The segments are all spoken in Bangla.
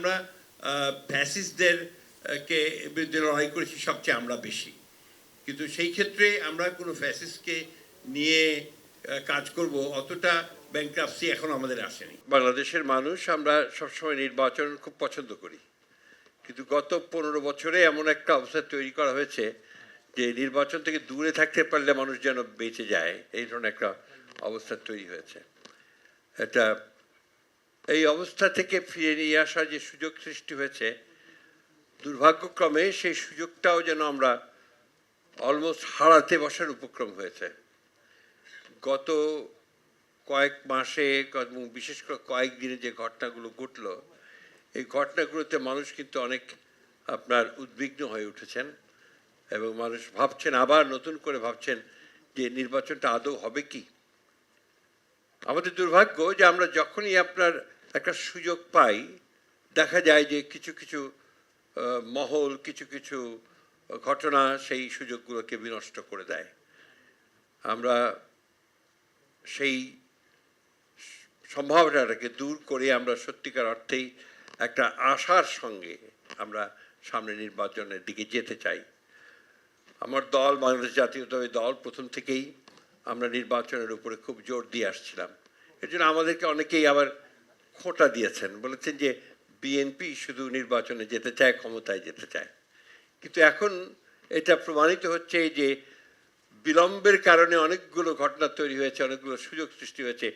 আমরা ফ্যাসিস্টদের কে বিরুদ্ধে লড়াই করেছি সবচেয়ে আমরা বেশি, কিন্তু সেই ক্ষেত্রে আমরা কোনো ফ্যাসিস্টকে নিয়ে কাজ করব অতটা ব্যাংক্রাপসি এখন আমাদের আসেনি। বাংলাদেশের মানুষ আমরা সবসময় নির্বাচন খুব পছন্দ করি, কিন্তু গত 15 বছরে এমন একটা অবস্থা তৈরি করা হয়েছে যে নির্বাচন থেকে দূরে থাকতে পারলে মানুষ যেন বেঁচে যায়, এই ধরনের একটা অবস্থা তৈরি হয়েছে। এটা এই অবস্থা থেকে ফিরে নিয়ে আসার যে সুযোগ সৃষ্টি হয়েছে, দুর্ভাগ্যক্রমে সেই সুযোগটাও যেন আমরা অলমোস্ট হারাতে বসার উপক্রম হয়েছে। গত কয়েক মাসে এবং বিশেষ করে কয়েকদিনে যে ঘটনাগুলো ঘটল, এই ঘটনাগুলোতে মানুষ কিন্তু অনেক আপনার উদ্বিগ্ন হয়ে উঠেছেন এবং মানুষ ভাবছেন, আবার নতুন করে ভাবছেন যে নির্বাচনটা আদৌ হবে কি। আমাদের দুর্ভাগ্য যে আমরা যখনই আপনার একটা সুযোগ পাই, দেখা যায় যে কিছু কিছু মহল, কিছু কিছু ঘটনা সেই সুযোগগুলোকে বিনষ্ট করে দেয়। আমরা সেই সম্ভাবনাটাকে দূর করে আমরা সত্যিকার অর্থেই একটা আশার সঙ্গে আমরা সামনে নির্বাচনের দিকে যেতে চাই। আমার দল, বাংলাদেশ জাতীয়তাবাদী দল, প্রথম থেকেই আমরা নির্বাচনের উপরে খুব জোর দিয়ে আসছিলাম। এর জন্য আমাদেরকে অনেকেই আবার খোঁটা দিয়েছেন, বলেছেন যে বিএনপি শুধু নির্বাচনে যেতে চায়, ক্ষমতায় যেতে চায়। কিন্তু এখন এটা প্রমাণিত হচ্ছে যে বিলম্বের কারণে অনেকগুলো ঘটনা তৈরি হয়েছে, অনেকগুলো সুযোগ সৃষ্টি হয়েছে,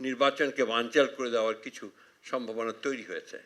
নির্বাচনকে বানচাল করে দেওয়ার কিছু সম্ভাবনা তৈরি হয়েছে।